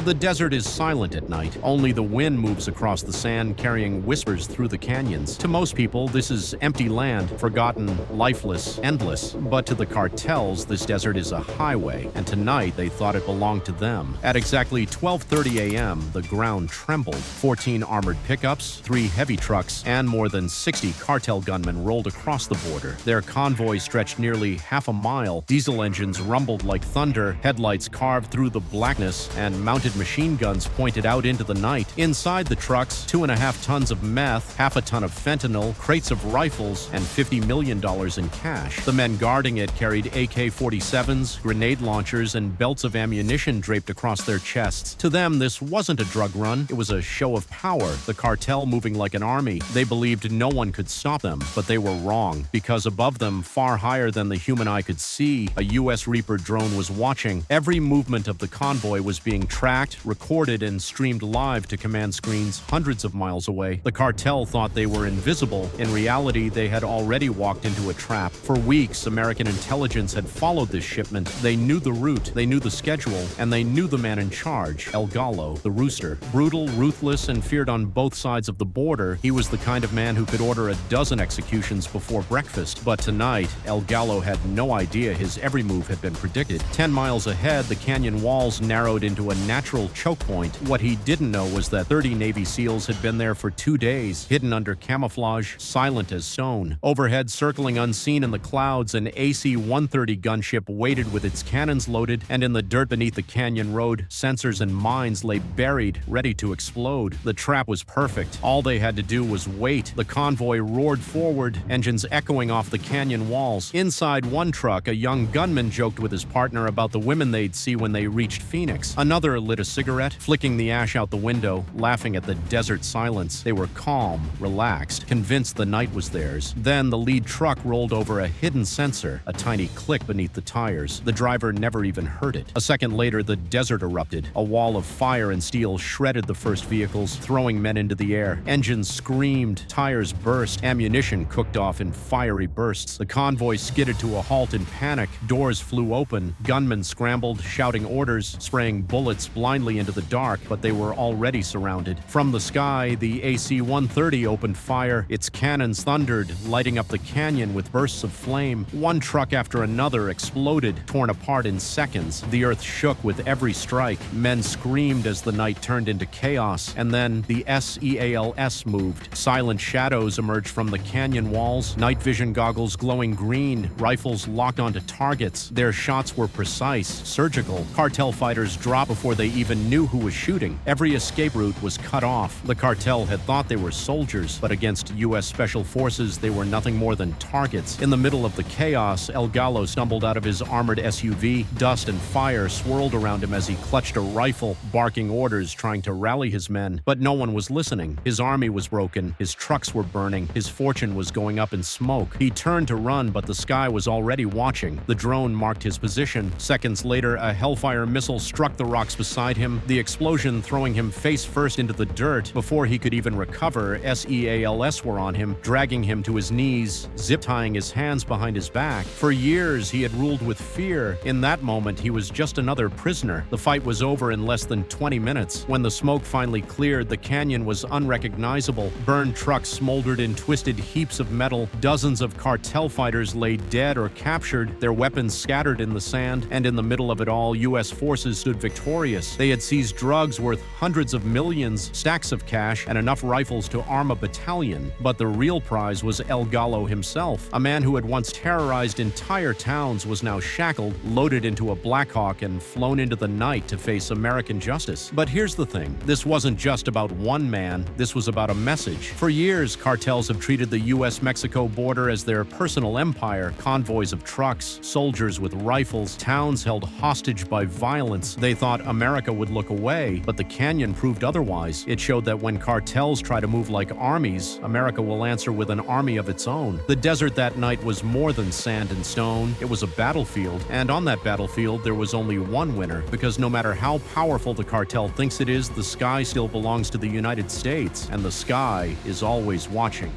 The desert is silent at night. Only the wind moves across the sand, carrying whispers through the canyons. To most people, this is empty land, forgotten, lifeless, endless. But to the cartels, this desert is a highway, and tonight they thought it belonged to them. At exactly 12:30 a.m., the ground trembled. 14 armored pickups, 3 heavy trucks, and more than 60 cartel gunmen rolled across the border. Their convoy stretched nearly half a mile. Diesel engines rumbled like thunder, headlights carved through the blackness, and mounted machine guns pointed out into the night. Inside the trucks, 2.5 tons of meth, half a ton of fentanyl, crates of rifles, and $50 million in cash. The men guarding it carried AK-47s, grenade launchers, and belts of ammunition draped across their chests. To them, this wasn't a drug run. It was a show of power, the cartel moving like an army. They believed no one could stop them, but they were wrong, because above them, far higher than the human eye could see, a U.S. Reaper drone was watching. Every movement of the convoy was being tracked, recorded, and streamed live to command screens hundreds of miles away. The cartel thought they were invisible. In reality, they had already walked into a trap. For weeks, American intelligence had followed this shipment. They knew the route, they knew the schedule, and they knew the man in charge, El Galo, the rooster. Brutal, ruthless, and feared on both sides of the border, he was the kind of man who could order a dozen executions before breakfast. But tonight, El Galo had no idea his every move had been predicted. 10 miles ahead, the canyon walls narrowed into a natural choke point. What he didn't know was that 30 Navy SEALs had been there for 2 days, hidden under camouflage, silent as stone. Overhead, circling unseen in the clouds, an AC-130 gunship waited with its cannons loaded, and in the dirt beneath the canyon road, sensors and mines lay buried, ready to explode. The trap was perfect. All they had to do was wait. The convoy roared forward, engines echoing off the canyon walls. Inside one truck, a young gunman joked with his partner about the women they'd see when they reached Phoenix. Another lit a cigarette, flicking the ash out the window, laughing at the desert silence. They were calm, relaxed, convinced the night was theirs. Then the lead truck rolled over a hidden sensor, a tiny click beneath the tires. The driver never even heard it. A second later, the desert erupted. A wall of fire and steel shredded the first vehicles, throwing men into the air. Engines screamed, tires burst, ammunition cooked off in fiery bursts. The convoy skidded to a halt in panic. Doors flew open. Gunmen scrambled, shouting orders, spraying bullets blindly into the dark, but they were already surrounded. From the sky, the AC-130 opened fire. Its cannons thundered, lighting up the canyon with bursts of flame. One truck after another exploded, torn apart in seconds. The earth shook with every strike. Men screamed as the night turned into chaos. And then the SEALs moved. Silent shadows emerged from the canyon walls, night vision goggles glowing green, rifles locked onto targets. Their shots were precise, surgical. Cartel fighters dropped before they even knew who was shooting. Every escape route was cut off. The cartel had thought they were soldiers, but against U.S. Special Forces, they were nothing more than targets. In the middle of the chaos, El Galo stumbled out of his armored SUV. Dust and fire swirled around him as he clutched a rifle, barking orders, trying to rally his men. But no one was listening. His army was broken. His trucks were burning. His fortune was going up in smoke. He turned to run, but the sky was already watching. The drone marked his position. Seconds later, a Hellfire missile struck the rocks beside him, the explosion throwing him face first into the dirt. Before he could even recover, SEALs were on him, dragging him to his knees, zip-tying his hands behind his back. For years, he had ruled with fear. In that moment, he was just another prisoner. The fight was over in less than 20 minutes. When the smoke finally cleared, the canyon was unrecognizable. Burned trucks smoldered in twisted heaps of metal. Dozens of cartel fighters lay dead or captured, their weapons scattered in the sand, and in the middle of it all, U.S. forces stood victorious. They had seized drugs worth hundreds of millions, stacks of cash, and enough rifles to arm a battalion. But the real prize was El Galo himself. A man who had once terrorized entire towns was now shackled, loaded into a Blackhawk, and flown into the night to face American justice. But here's the thing. This wasn't just about one man. This was about a message. For years, cartels have treated the U.S.-Mexico border as their personal empire. Convoys of trucks, soldiers with rifles, towns held hostage by violence. They thought America would look away, but the canyon proved otherwise. It showed that when cartels try to move like armies, America will answer with an army of its own. The desert that night was more than sand and stone. It was a battlefield, and on that battlefield, there was only one winner, because no matter how powerful the cartel thinks it is, the sky still belongs to the United States, and the sky is always watching.